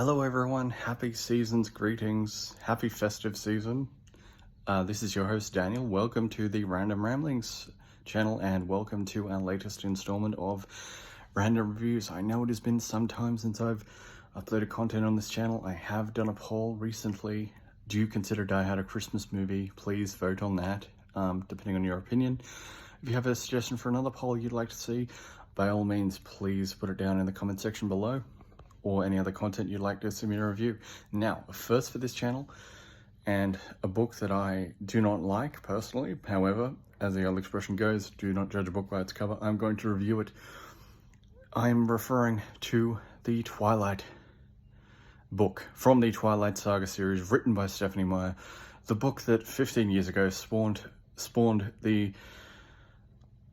Hello everyone, happy season's greetings, happy festive season. This is your host Daniel. Welcome to the Random Ramblings channel and welcome to our latest installment of Random Reviews. I know it has been some time since I've uploaded content on this channel. I have done a poll recently. Do you consider Die Hard a Christmas movie? Please vote on that, depending on your opinion. If you have a suggestion for another poll you'd like to see, by all means, please put it down in the comment section below, or any other content you'd like to see me review. Now, a first for this channel, and a book that I do not like personally. However, as the old expression goes, do not judge a book by its cover. I'm going to review it. I'm referring to the Twilight book from the Twilight Saga series, written by Stephanie Meyer. The book that 15 years ago spawned the,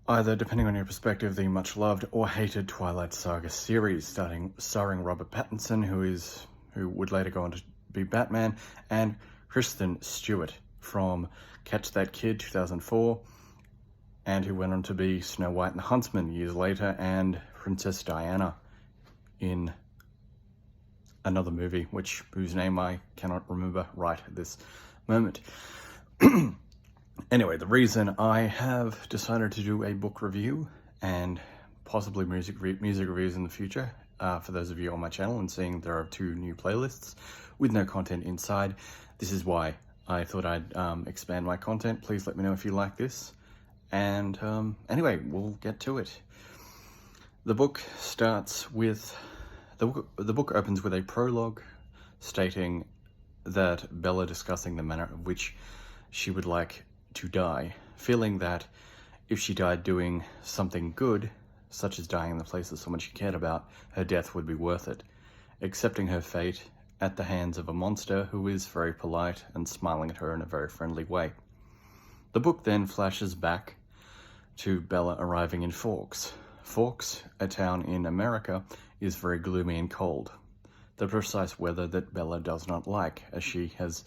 either, depending on your perspective, the much-loved or hated Twilight Saga series, starring Robert Pattinson, who would later go on to be Batman, and Kristen Stewart from Catch That Kid 2004, and who went on to be Snow White and the Huntsman years later, and Princess Diana in another movie, whose name I cannot remember right at this moment. Anyway, the reason I have decided to do a book review and possibly music reviews in the future, for those of you on my channel and seeing there are 2 new playlists with no content inside, this is why I thought I'd expand my content. Please let me know if you like this. And anyway, we'll get to it. The book starts with, the book opens with a prologue stating that Bella discussing the manner of which she would like to die, feeling that if she died doing something good, such as dying in the place of someone she cared about, her death would be worth it, accepting her fate at the hands of a monster who is very polite and smiling at her in a very friendly way. The book then flashes back to Bella arriving in Forks. Forks, a town in America, is very gloomy and cold, the precise weather that Bella does not like, as she has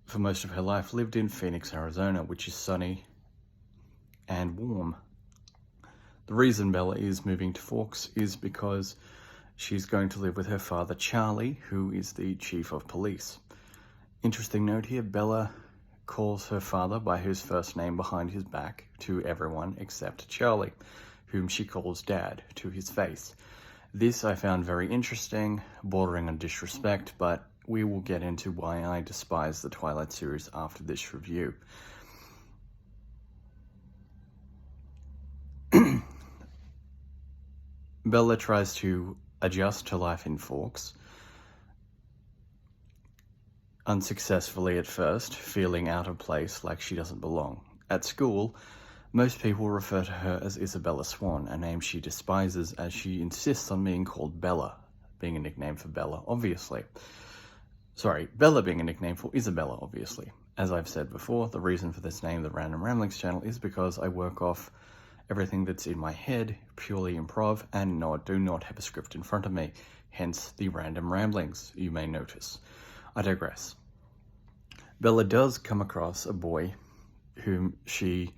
for most of her life lived in Phoenix, Arizona, which is sunny and warm. The reason Bella is moving to Forks is because she's going to live with her father, Charlie, who is the chief of police. Interesting note here, Bella calls her father by his first name behind his back to everyone except Charlie, whom she calls Dad to his face. This I found very interesting, bordering on disrespect, but we will get into why I despise the Twilight series after this review. Bella tries to adjust to life in Forks, unsuccessfully at first, feeling out of place, like she doesn't belong. At school, most people refer to her as Isabella Swan, a name she despises, as she insists on being called Bella, being a nickname for Bella, obviously. Sorry, Bella being a nickname for Isabella, obviously. As I've said before, the reason for this name, the Random Ramblings channel, is because I work off everything that's in my head, purely improv, and do not have a script in front of me, hence the Random Ramblings, you may notice. I digress. Bella does come across a boy whom she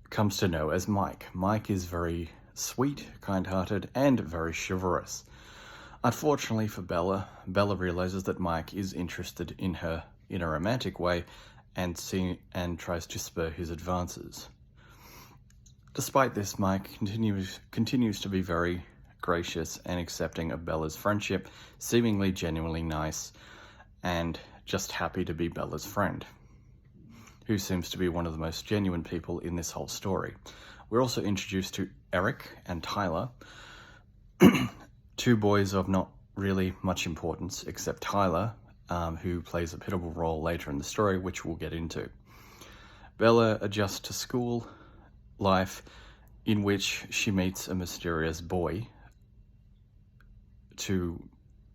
comes to know as Mike. Mike is very sweet, kind-hearted, and very chivalrous. Unfortunately for Bella, Bella realizes that Mike is interested in her in a romantic way and tries to spur his advances. Despite this, Mike continues to be very gracious and accepting of Bella's friendship, seemingly genuinely nice, and just happy to be Bella's friend, who seems to be one of the most genuine people in this whole story. We're also introduced to Eric and Tyler, 2 boys of not really much importance, except Tyler, who plays a pivotal role later in the story, which we'll get into. Bella adjusts to school life, in which she meets a mysterious boy to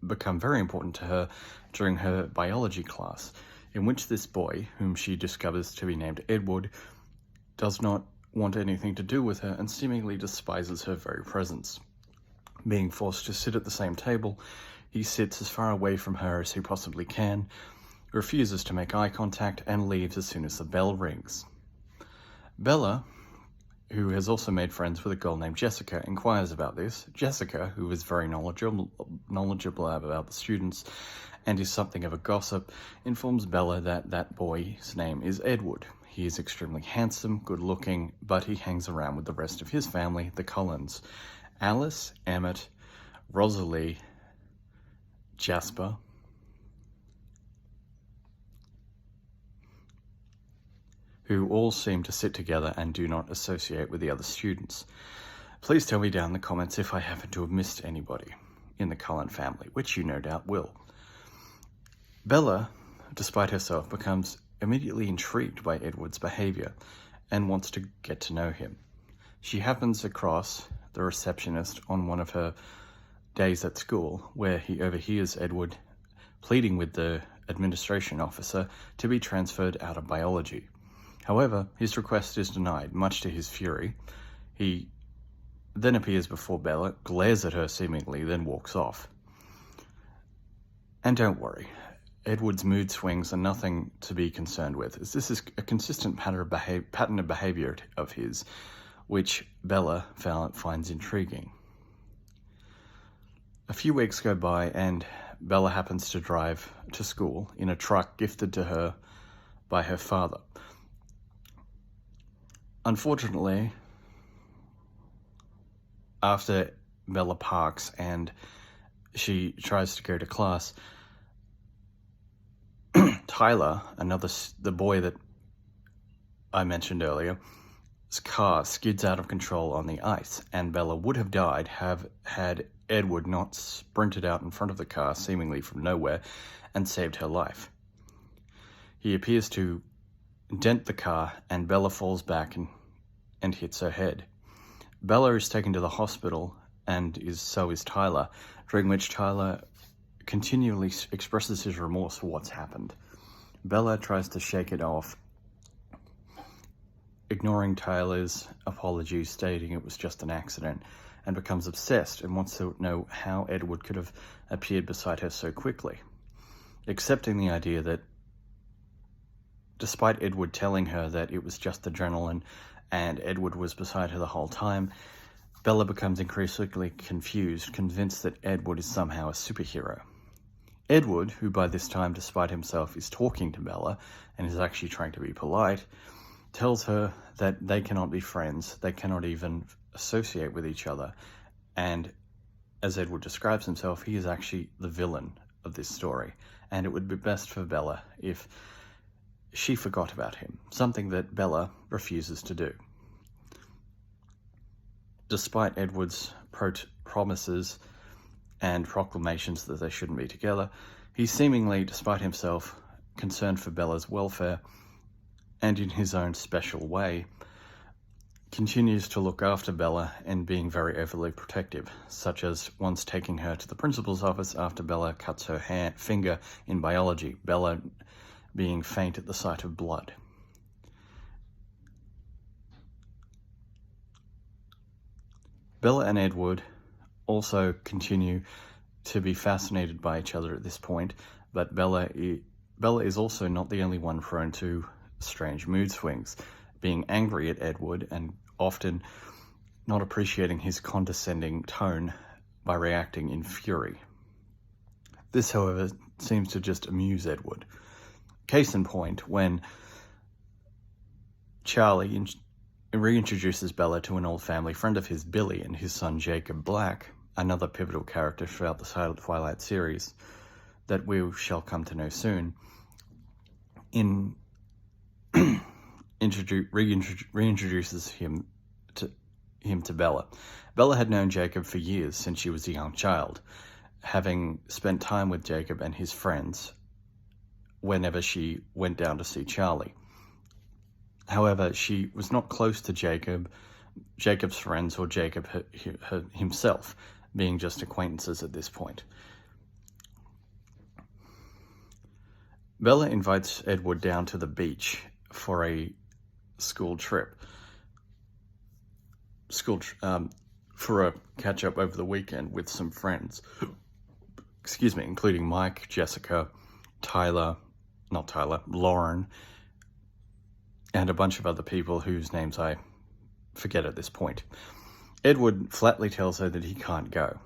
become very important to her during her biology class, in which this boy, whom she discovers to be named Edward, does not want anything to do with her and seemingly despises her very presence. Being forced to sit at the same table, he sits as far away from her as he possibly can, refuses to make eye contact, and leaves as soon as the bell rings. Bella who has also made friends with a girl named Jessica, inquires about this. Jessica, who is very knowledgeable about the students and is something of a gossip, informs Bella that that boy's name is Edward. He is extremely handsome, good-looking, but he hangs around with the rest of his family, the Cullens. Alice, Emmett, Rosalie, Jasper, who all seem to sit together and do not associate with the other students. Please tell me down in the comments if I happen to have missed anybody in the Cullen family, which you no doubt will. Bella, despite herself, becomes immediately intrigued by Edward's behaviour and wants to get to know him. She happens across the receptionist on one of her days at school, where he overhears Edward pleading with the administration officer to be transferred out of biology. However, his request is denied, much to his fury. He then appears before Bella, glares at her seemingly, then walks off. And don't worry, Edward's mood swings are nothing to be concerned with, as this is a consistent pattern of behaviour of his, which Bella finds intriguing. A few weeks go by and Bella happens to drive to school in a truck gifted to her by her father. Unfortunately, after Bella parks and she tries to go to class, Tyler, the boy that I mentioned earlier, his car skids out of control on the ice, and Bella would have died had Edward not sprinted out in front of the car, seemingly from nowhere, and saved her life. He appears to dent the car, and Bella falls back and hits her head. Bella is taken to the hospital, and so is Tyler, during which Tyler continually expresses his remorse for what's happened. Bella tries to shake it off, ignoring Tyler's apologies, stating it was just an accident, and becomes obsessed and wants to know how Edward could have appeared beside her so quickly, accepting the idea that despite Edward telling her that it was just adrenaline and Edward was beside her the whole time, Bella becomes increasingly confused, convinced that Edward is somehow a superhero. Edward, who by this time, despite himself, is talking to Bella and is actually trying to be polite, tells her that they cannot be friends, they cannot even associate with each other, and as Edward describes himself, he is actually the villain of this story, and it would be best for Bella if she forgot about him, something that Bella refuses to do. Despite Edward's promises and proclamations that they shouldn't be together, he's seemingly, despite himself, concerned for Bella's welfare, and in his own special way, continues to look after Bella and being very overly protective, such as once taking her to the principal's office after Bella cuts her finger in biology, Bella being faint at the sight of blood. Bella and Edward also continue to be fascinated by each other at this point, but Bella is also not the only one prone to strange mood swings, being angry at Edward and often not appreciating his condescending tone by reacting in fury. This, however, seems to just amuse Edward. Case in point, when Charlie reintroduces Bella to an old family friend of his, Billy, and his son Jacob Black, another pivotal character throughout the Twilight series that we shall come to know soon, reintroduces him to Bella. Bella had known Jacob for years, since she was a young child, having spent time with Jacob and his friends whenever she went down to see Charlie. However, she was not close to Jacob's friends, or Jacob himself, being just acquaintances at this point. Bella invites Edward down to the beach for a school trip. For a catch-up over the weekend with some friends. Including Mike, Jessica, Lauren, and a bunch of other people whose names I forget at this point. Edward flatly tells her that he can't go,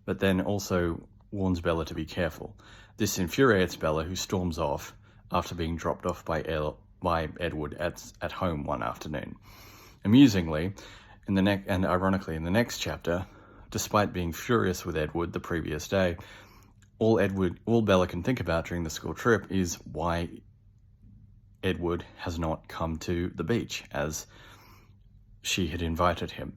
but then also warns Bella to be careful. This infuriates Bella, who storms off after being dropped off by Edward at home one afternoon. Amusingly, and ironically, in the next chapter, despite being furious with Edward the previous day, all Bella can think about during the school trip is why Edward has not come to the beach as she had invited him.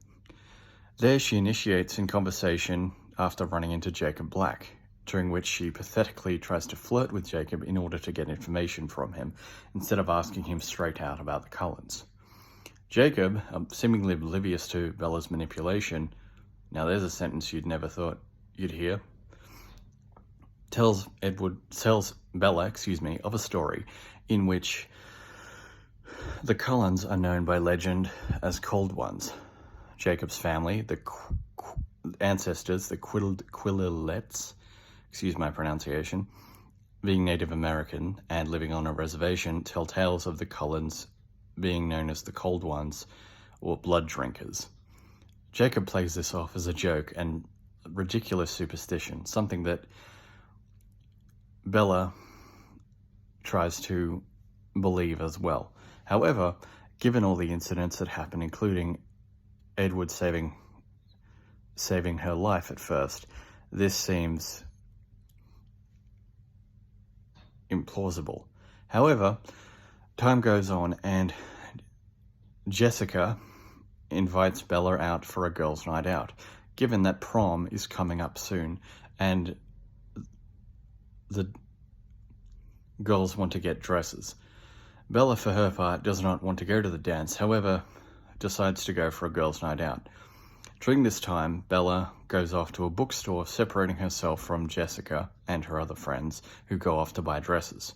There she initiates in conversation after running into Jacob Black, during which she pathetically tries to flirt with Jacob in order to get information from him, instead of asking him straight out about the Cullens. Jacob, seemingly oblivious to Bella's manipulation, now there's a sentence you'd never thought you'd hear, tells Bella, of a story in which the Cullens are known by legend as Cold Ones. Jacob's family, the ancestors, the Quillilets, excuse my pronunciation, being Native American and living on a reservation, tell tales of the Cullens being known as the Cold Ones or blood drinkers. Jacob plays this off as a joke and ridiculous superstition, something that Bella tries to believe as well. However, given all the incidents that happen, including Edward saving her life at first, this seems implausible. However, time goes on and Jessica invites Bella out for a girls' night out, given that prom is coming up soon and the girls want to get dresses. Bella, for her part, does not want to go to the dance, however, decides to go for a girls' night out. During this time, Bella goes off to a bookstore, separating herself from Jessica and her other friends, who go off to buy dresses.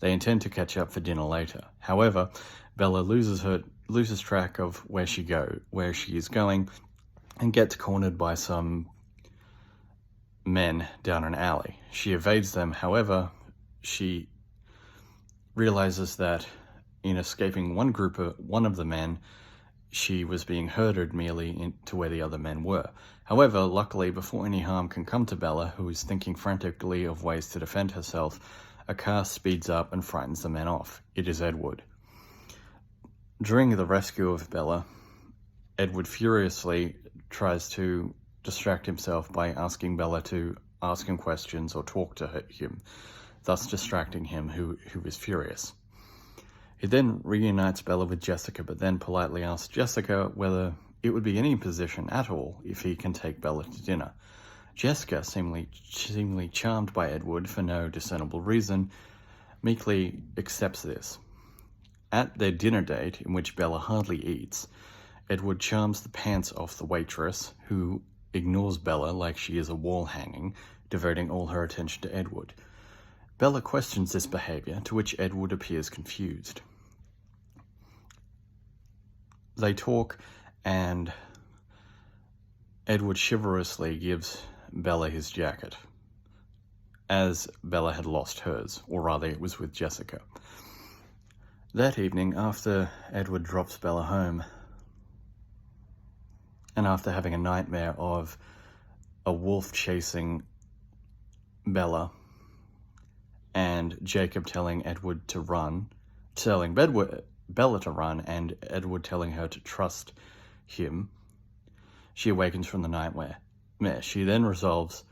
They intend to catch up for dinner later. However, Bella loses track of where she is going, and gets cornered by some men down an alley. She evades them, however, she realizes that in escaping one of the men, she was being herded merely to where the other men were. However, luckily, before any harm can come to Bella, who is thinking frantically of ways to defend herself, a car speeds up and frightens the men off. It is Edward. During the rescue of Bella, Edward furiously tries to distract himself by asking Bella to ask him questions or talk to him, thus distracting him, who is furious. He then reunites Bella with Jessica, but then politely asks Jessica whether it would be any position at all if he can take Bella to dinner. Jessica, seemingly charmed by Edward for no discernible reason, meekly accepts this. At their dinner date, in which Bella hardly eats, Edward charms the pants off the waitress, who ignores Bella like she is a wall hanging, devoting all her attention to Edward. Bella questions this behavior, to which Edward appears confused. They talk, and Edward chivalrously gives Bella his jacket, as Bella had lost hers, or rather it was with Jessica. That evening, after Edward drops Bella home, and after having a nightmare of a wolf chasing Bella, and Jacob telling Edward to run, telling Bella to run, and Edward telling her to trust him, she awakens from the nightmare. She then resolves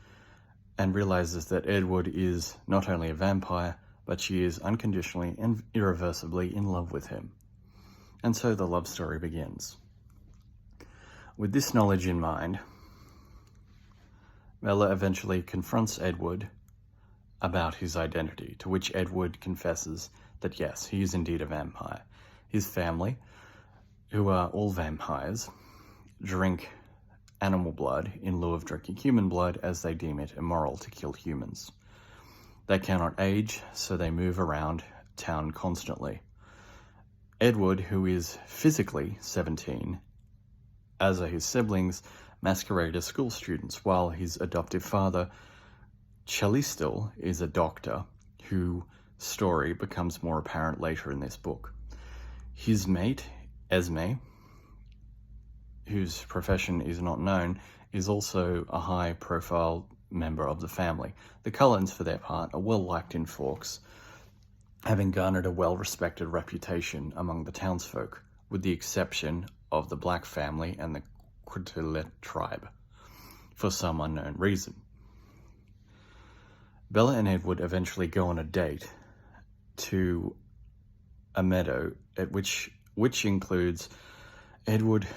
and realizes that Edward is not only a vampire, but she is unconditionally and irreversibly in love with him. And so the love story begins. With this knowledge in mind, Bella eventually confronts Edward about his identity, to which Edward confesses that yes, he is indeed a vampire. His family, who are all vampires, drink animal blood in lieu of drinking human blood, as they deem it immoral to kill humans. They cannot age, so they move around town constantly. Edward, who is physically 17, as are his siblings, masquerade as school students, while his adoptive father, Chalistel, is a doctor, whose story becomes more apparent later in this book. His mate, Esme, whose profession is not known, is also a high-profile member of the family. The Cullens, for their part, are well-liked in Forks, having garnered a well-respected reputation among the townsfolk, with the exception of the Black family and the Quintilet tribe, for some unknown reason. Bella and Edward eventually go on a date to a meadow, which includes Edward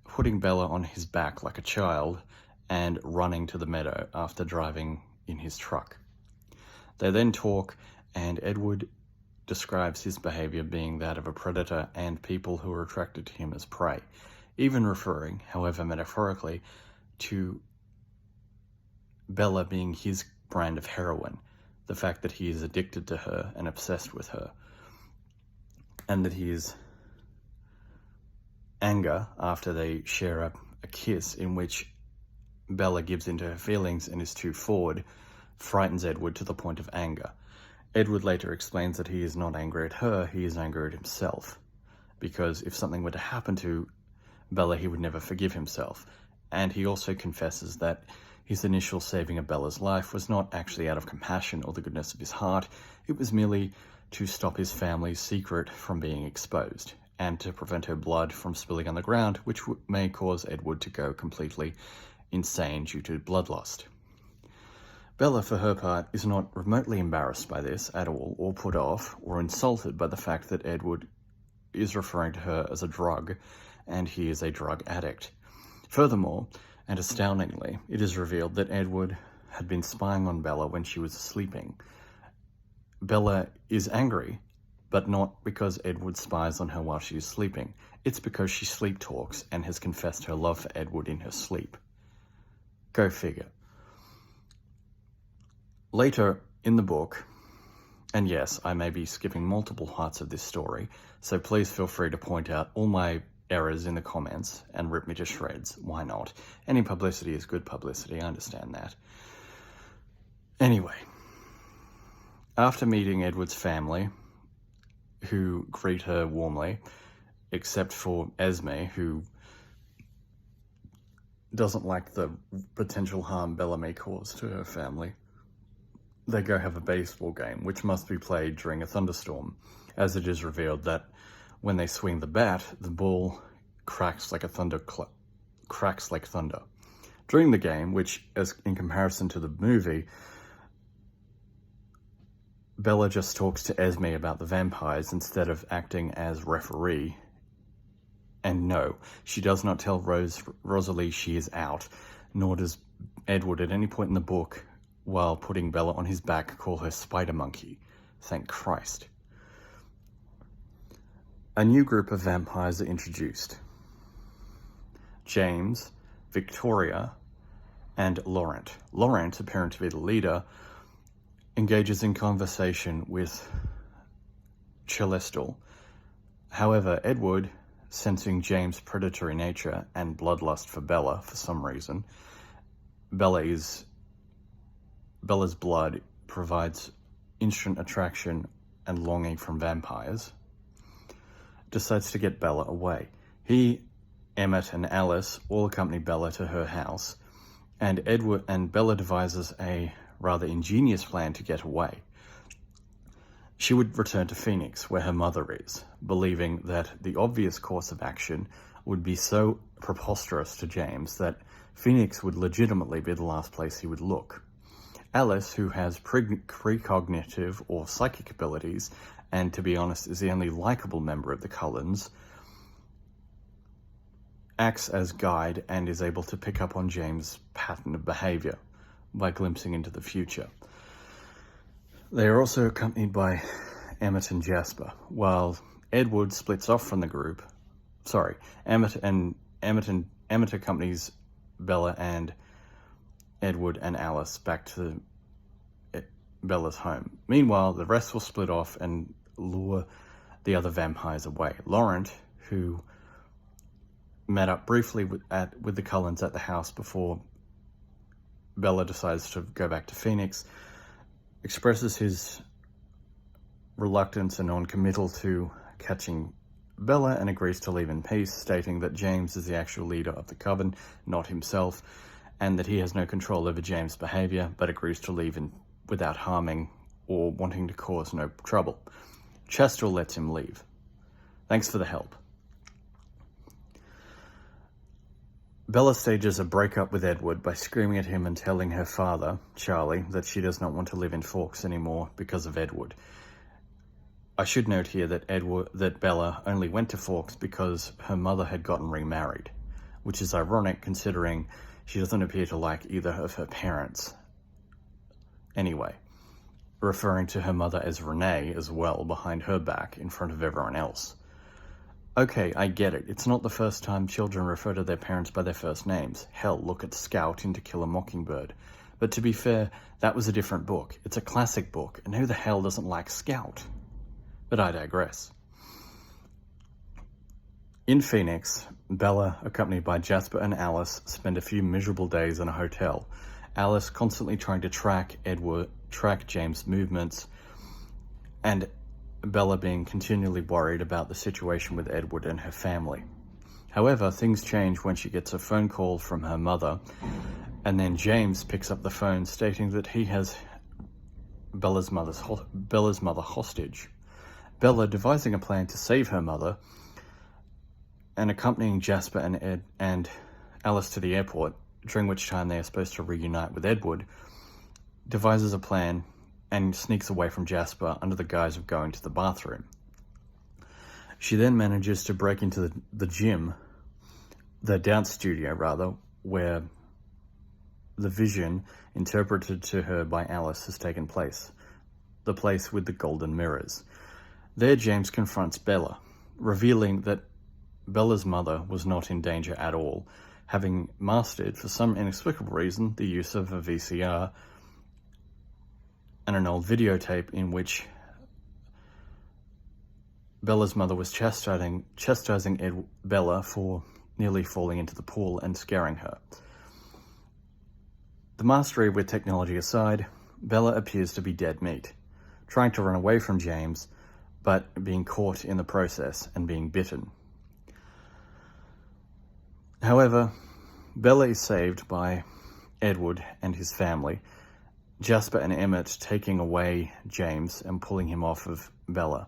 putting Bella on his back like a child and running to the meadow after driving in his truck. They then talk, and Edward describes his behavior being that of a predator and people who are attracted to him as prey, even referring, however metaphorically, to Bella being his brand of heroin, the fact that he is addicted to her and obsessed with her, and that his anger after they share a kiss in which Bella gives into her feelings and is too forward frightens Edward to the point of anger. Edward later explains that he is not angry at her, he is angry at himself, because if something were to happen to Bella, he would never forgive himself. And he also confesses that his initial saving of Bella's life was not actually out of compassion or the goodness of his heart, it was merely to stop his family's secret from being exposed, and to prevent her blood from spilling on the ground, which may cause Edward to go completely insane due to bloodlust. Bella, for her part, is not remotely embarrassed by this at all, or put off, or insulted by the fact that Edward is referring to her as a drug, and he is a drug addict. Furthermore, and astoundingly, it is revealed that Edward had been spying on Bella when she was sleeping. Bella is angry, but not because Edward spies on her while she is sleeping. It's because she sleep talks and has confessed her love for Edward in her sleep. Go figure. Later in the book, and yes, I may be skipping multiple parts of this story, so please feel free to point out all my errors in the comments and rip me to shreds. Why not? Any publicity is good publicity, I understand that. Anyway, after meeting Edward's family, who greet her warmly, except for Esme, who doesn't like the potential harm Bella may cause to her family, they go have a baseball game, which must be played during a thunderstorm, as it is revealed that when they swing the bat, the ball cracks like thunder. During the game, which, as in comparison to the movie, Bella just talks to Esme about the vampires instead of acting as referee. And no, she does not tell Rosalie she is out, nor does Edward at any point in the book, while putting Bella on his back, call her Spider Monkey. Thank Christ. A new group of vampires are introduced. James, Victoria, and Laurent. Laurent, appearing to be the leader, engages in conversation with Celestial. However, Edward, sensing James' predatory nature and bloodlust for Bella for some reason, Bella's blood provides instant attraction and longing from vampires, decides to get Bella away. He, Emmett, and Alice all accompany Bella to her house, and Bella devises a rather ingenious plan to get away. She would return to Phoenix, where her mother is, believing that the obvious course of action would be so preposterous to James that Phoenix would legitimately be the last place he would look. Alice, who has precognitive or psychic abilities, and to be honest is the only likable member of the Cullens, acts as guide and is able to pick up on James' pattern of behavior by glimpsing into the future. They are also accompanied by Emmett and Jasper, while Edward splits off from the group. Emmett accompanies Bella and Edward and Alice back to Bella's home. Meanwhile, the rest will split off and lure the other vampires away. Laurent, who met up briefly with the Cullens at the house before Bella decides to go back to Phoenix, expresses his reluctance and non-committal to catching Bella and agrees to leave in peace, stating that James is the actual leader of the coven, not himself, and that he has no control over James' behavior, but agrees to leave without harming or wanting to cause no trouble. Chester lets him leave. Thanks for the help. Bella stages a breakup with Edward by screaming at him and telling her father, Charlie, that she does not want to live in Forks anymore because of Edward. I should note here that Bella only went to Forks because her mother had gotten remarried, which is ironic considering she doesn't appear to like either of her parents. Anyway, referring to her mother as Renee as well behind her back in front of everyone else. Okay, I get it. It's not the first time children refer to their parents by their first names. Hell, look at Scout in To Kill a Mockingbird. But to be fair, that was a different book. It's a classic book, and who the hell doesn't like Scout? But I digress. In Phoenix, Bella, accompanied by Jasper and Alice, spend a few miserable days in a hotel. Alice constantly trying to track James' movements, and Bella being continually worried about the situation with Edward and her family. However, things change when she gets a phone call from her mother, and then James picks up the phone stating that he has Bella's mother hostage. Bella, devising a plan to save her mother, and accompanying Jasper and Alice to the airport, during which time they are supposed to reunite with Edward, devises a plan and sneaks away from Jasper under the guise of going to the bathroom. She then manages to break into the gym, the dance studio rather, where the vision interpreted to her by Alice has taken place, the place with the golden mirrors. There James confronts Bella, revealing that Bella's mother was not in danger at all, having mastered, for some inexplicable reason, the use of a VCR and an old videotape in which Bella's mother was chastising Bella for nearly falling into the pool and scaring her. The mastery with technology aside, Bella appears to be dead meat, trying to run away from James, but being caught in the process and being bitten. However, Bella is saved by Edward and his family, Jasper and Emmett taking away James and pulling him off of Bella.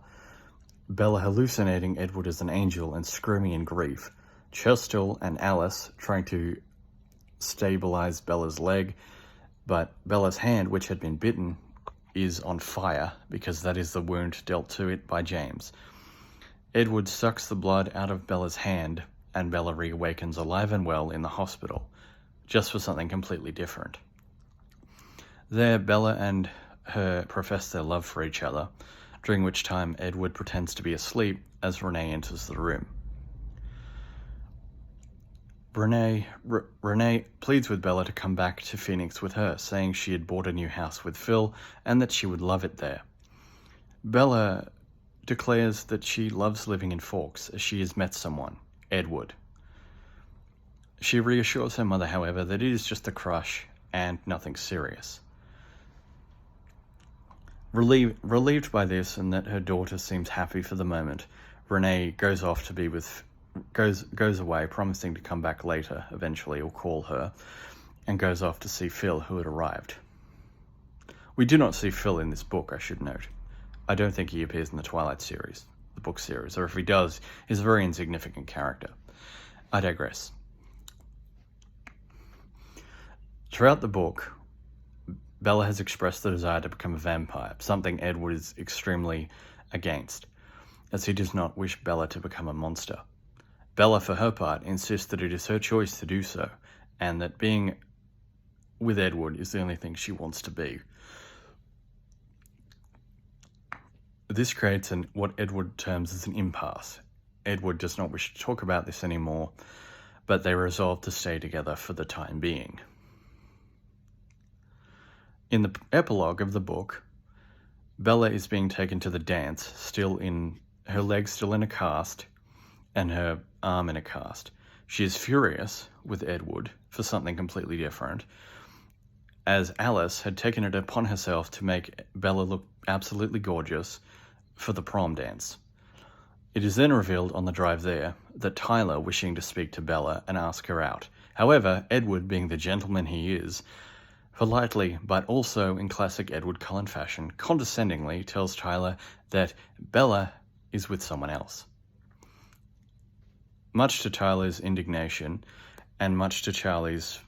Bella hallucinating Edward as an angel and screaming in grief. Churchill and Alice trying to stabilize Bella's leg, but Bella's hand, which had been bitten, is on fire because that is the wound dealt to it by James. Edward sucks the blood out of Bella's hand, and Bella reawakens alive and well in the hospital, just for something completely different. There, Bella and her profess their love for each other, during which time Edward pretends to be asleep as Renee enters the room. Renee pleads with Bella to come back to Phoenix with her, saying she had bought a new house with Phil and that she would love it there. Bella declares that she loves living in Forks as she has met someone, Edward. She reassures her mother, however, that it is just a crush and nothing serious. Relieved by this and that her daughter seems happy for the moment, Renee goes off to be with goes away, promising to come back later, eventually, or call her, and goes off to see Phil, who had arrived. We do not see Phil in this book, I should note. I don't think he appears in the Twilight series, the book series, or if he does, he's a very insignificant character. I digress. Throughout the book, Bella has expressed the desire to become a vampire, something Edward is extremely against, as he does not wish Bella to become a monster. Bella, for her part, insists that it is her choice to do so, and that being with Edward is the only thing she wants to be. This creates what Edward terms as an impasse. Edward does not wish to talk about this anymore, but they resolve to stay together for the time being. In the epilogue of the book, Bella is being taken to the dance, her leg still in a cast, and her arm in a cast. She is furious with Edward for something completely different, as Alice had taken it upon herself to make Bella look absolutely gorgeous for the prom dance. It is then revealed on the drive there that Tyler wishing to speak to Bella and ask her out. However, Edward, being the gentleman he is, politely, but also in classic Edward Cullen fashion, condescendingly tells Tyler that Bella is with someone else. Much to Tyler's indignation, and much to Charlie's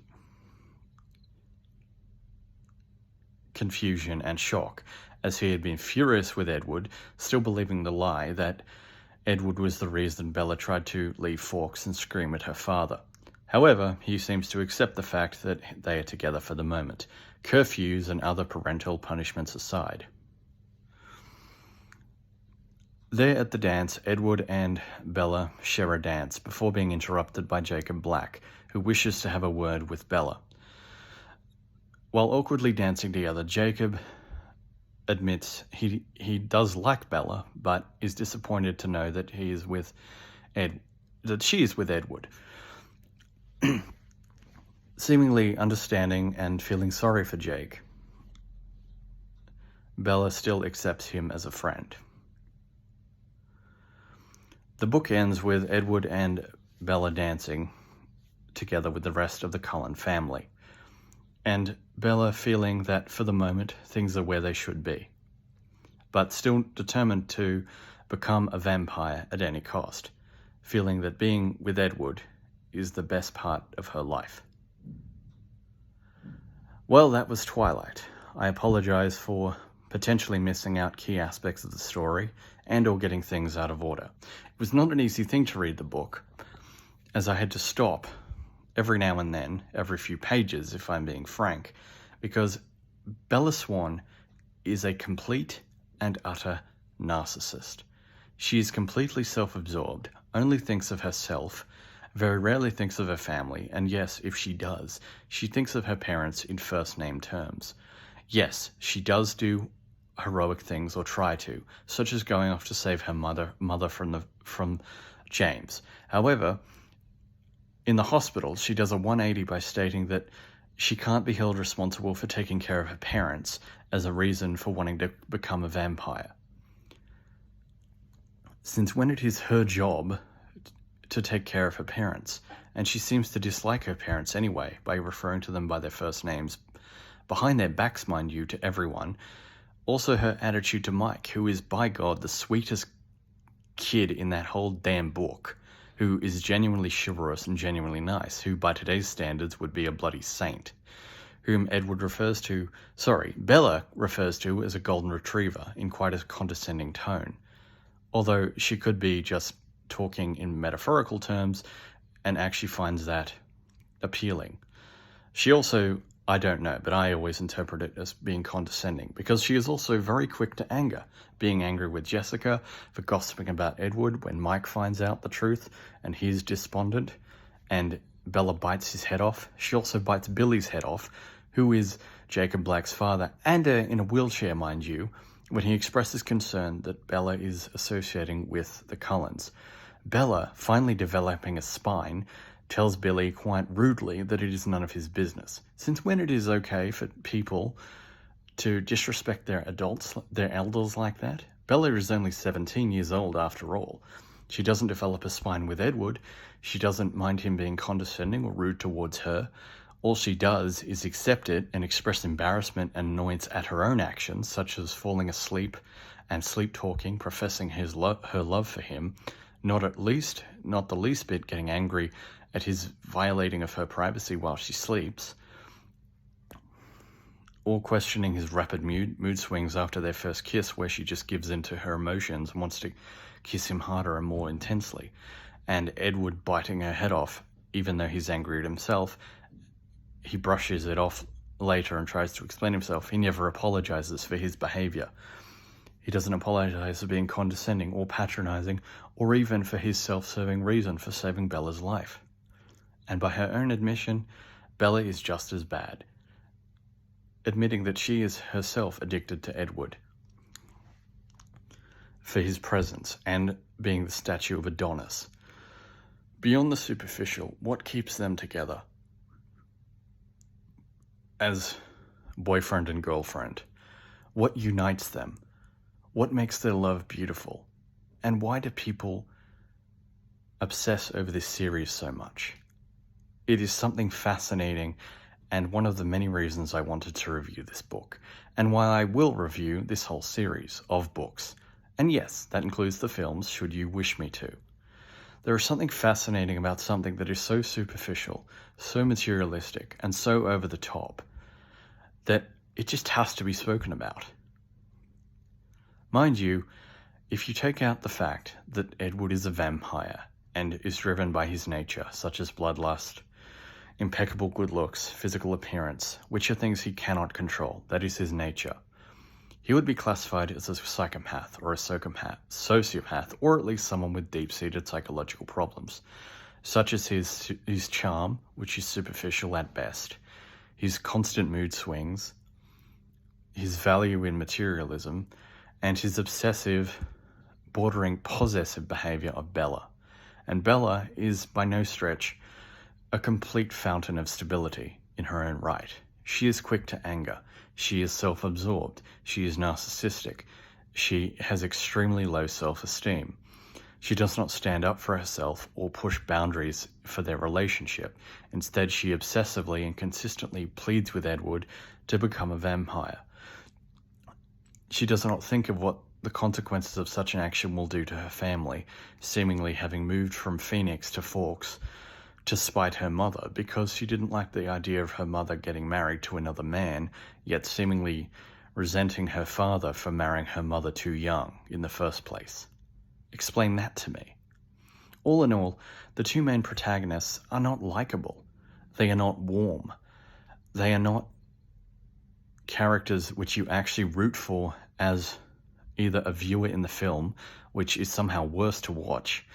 confusion and shock, as he had been furious with Edward, still believing the lie that Edward was the reason Bella tried to leave Forks and scream at her father. However, he seems to accept the fact that they are together for the moment, curfews and other parental punishments aside. There at the dance, Edward and Bella share a dance before being interrupted by Jacob Black, who wishes to have a word with Bella. While awkwardly dancing together, Jacob admits he does like Bella, but is disappointed to know that she is with Edward. Seemingly understanding and feeling sorry for Jake, Bella still accepts him as a friend. The book ends with Edward and Bella dancing together with the rest of the Cullen family, and Bella feeling that for the moment things are where they should be, but still determined to become a vampire at any cost, feeling that being with Edward is the best part of her life. Well, that was Twilight. I apologize for potentially missing out key aspects of the story and or getting things out of order. It was not an easy thing to read the book, as I had to stop every now and then, every few pages, if I'm being frank, because Bella Swan is a complete and utter narcissist. She is completely self-absorbed, only thinks of herself, very rarely thinks of her family, and yes, if she does, she thinks of her parents in first-name terms. Yes, she does do heroic things, or try to, such as going off to save her mother from James. However, in the hospital, she does a 180 by stating that she can't be held responsible for taking care of her parents as a reason for wanting to become a vampire, since when it is her job to take care of her parents, and she seems to dislike her parents anyway by referring to them by their first names, behind their backs, mind you, to everyone. Also her attitude to Mike, who is, by God, the sweetest kid in that whole damn book, who is genuinely chivalrous and genuinely nice, who by today's standards would be a bloody saint, whom Bella refers to as a golden retriever in quite a condescending tone, although she could be just talking in metaphorical terms and actually finds that appealing. She also, I don't know, but I always interpret it as being condescending, because she is also very quick to anger, being angry with Jessica for gossiping about Edward when Mike finds out the truth and he's despondent, and Bella bites his head off. She also bites Billy's head off, who is Jacob Black's father, and in a wheelchair, mind you, when he expresses concern that Bella is associating with the Cullens. Bella, finally developing a spine, tells Billy quite rudely that it is none of his business, since when it is okay for people to disrespect their elders like that? Bella is only 17 years old after all. She doesn't develop a spine with Edward. She doesn't mind him being condescending or rude towards her. All she does is accept it and express embarrassment and annoyance at her own actions, such as falling asleep and sleep-talking, professing her love for him, not the least bit getting angry at his violating of her privacy while she sleeps, or questioning his rapid mood swings after their first kiss, where she just gives in to her emotions and wants to kiss him harder and more intensely, and Edward biting her head off, even though he's angry at himself. He brushes it off later and tries to explain himself. He never apologizes for his behavior. He doesn't apologize for being condescending or patronizing, or even for his self-serving reason for saving Bella's life. And by her own admission, Bella is just as bad, admitting that she is herself addicted to Edward for his presence and being the statue of Adonis. Beyond the superficial, what keeps them together as boyfriend and girlfriend? What unites them? What makes their love beautiful? And why do people obsess over this series so much? It is something fascinating, and one of the many reasons I wanted to review this book, and why I will review this whole series of books. And yes, that includes the films, should you wish me to. There is something fascinating about something that is so superficial, so materialistic, and so over the top, that it just has to be spoken about. Mind you, if you take out the fact that Edward is a vampire and is driven by his nature, such as bloodlust, impeccable good looks, physical appearance, which are things he cannot control, that is his nature, he would be classified as a psychopath or a sociopath, or at least someone with deep-seated psychological problems, such as his charm, which is superficial at best, his constant mood swings, his value in materialism, and his obsessive, bordering possessive behavior of Bella. And Bella is, by no stretch, a complete fountain of stability in her own right. She is quick to anger. She is self-absorbed. She is narcissistic. She has extremely low self-esteem. She does not stand up for herself or push boundaries for their relationship. Instead, she obsessively and consistently pleads with Edward to become a vampire. She does not think of what the consequences of such an action will do to her family, seemingly having moved from Phoenix to Forks to spite her mother, because she didn't like the idea of her mother getting married to another man, yet seemingly resenting her father for marrying her mother too young in the first place. Explain that to me. All in all, the two main protagonists are not likable. They are not warm. They are not characters which you actually root for as either a viewer in the film, which is somehow worse to watch,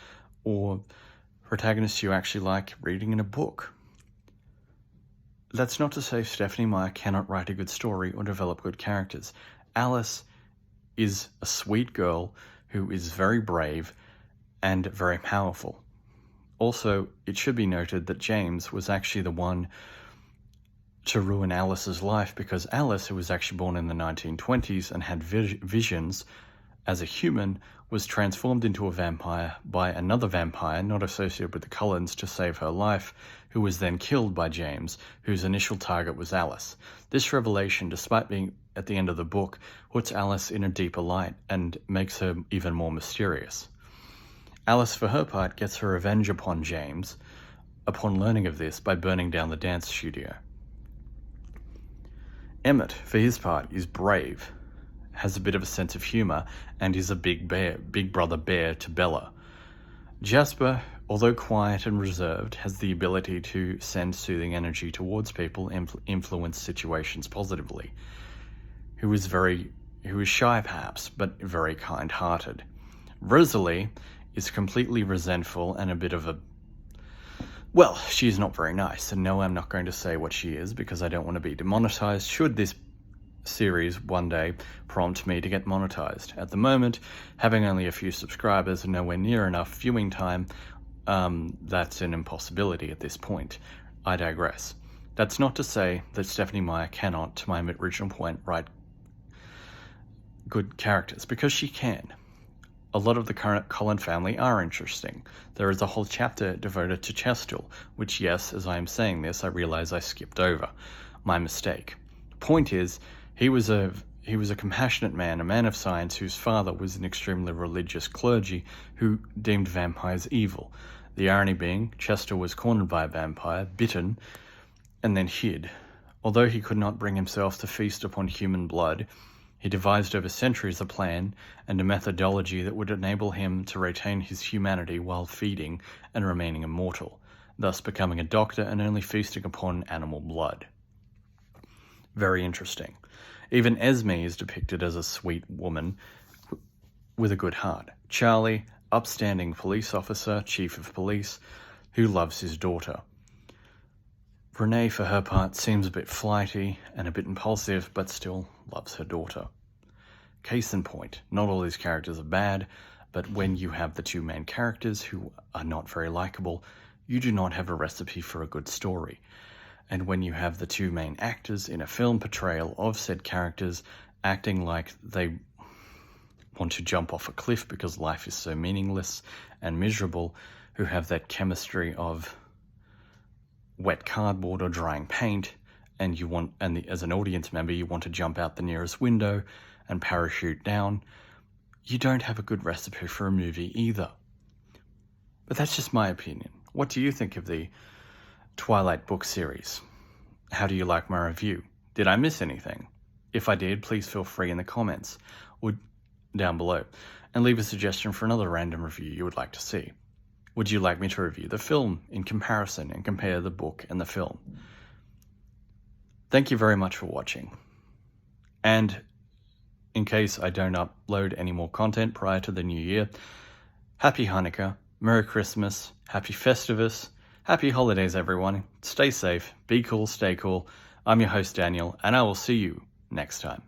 or protagonists you actually like reading in a book. That's not to say Stephanie Meyer cannot write a good story or develop good characters. Alice is a sweet girl who is very brave and very powerful. Also, it should be noted that James was actually the one to ruin Alice's life, because Alice, who was actually born in the 1920s and had visions as a human, was transformed into a vampire by another vampire not associated with the Cullens to save her life, who was then killed by James, whose initial target was Alice. This revelation, despite being at the end of the book, puts Alice in a deeper light and makes her even more mysterious. Alice, for her part, gets her revenge upon James upon learning of this by burning down the dance studio. Emmett, for his part, is brave, has a bit of a sense of humour, and is a big brother bear to Bella. Jasper, although quiet and reserved, has the ability to send soothing energy towards people and influence situations positively. Who is shy perhaps, but very kind-hearted. Rosalie is completely resentful and a bit of a... Well, she's not very nice, and no, I'm not going to say what she is because I don't want to be demonetized should this series one day prompt me to get monetized. At the moment, having only a few subscribers and nowhere near enough viewing time, that's an impossibility at this point. I digress. That's not to say that Stephanie Meyer cannot, to my original point, write good characters, because she can. A lot of the current Cullen family are interesting. There is a whole chapter devoted to Chestel, which, yes, as I am saying this, I realize I skipped over. My mistake. Point is, he was a compassionate man, a man of science, whose father was an extremely religious clergy who deemed vampires evil. The irony being, Chester was cornered by a vampire, bitten, and then hid. Although he could not bring himself to feast upon human blood, he devised over centuries a plan and a methodology that would enable him to retain his humanity while feeding and remaining immortal, thus becoming a doctor and only feasting upon animal blood. Very interesting. Even Esme is depicted as a sweet woman with a good heart. Charlie, upstanding police officer, chief of police, who loves his daughter. Renee, for her part, seems a bit flighty and a bit impulsive, but still loves her daughter. Case in point, not all these characters are bad, but when you have the two main characters who are not very likable, you do not have a recipe for a good story. And when you have the two main actors in a film portrayal of said characters acting like they want to jump off a cliff because life is so meaningless and miserable, who have that chemistry of wet cardboard or drying paint, and as an audience member, you want to jump out the nearest window and parachute down, you don't have a good recipe for a movie either. But that's just my opinion. What do you think of the Twilight book series? How do you like my review? Did I miss anything? If I did, please feel free in the comments or down below and leave a suggestion for another random review you would like to see. Would you like me to review the film in comparison and compare the book and the film? Thank you very much for watching. And in case I don't upload any more content prior to the new year, Happy Hanukkah, Merry Christmas, Happy Festivus, Happy Holidays everyone. Stay safe, be cool, stay cool. I'm your host Daniel, and I will see you next time.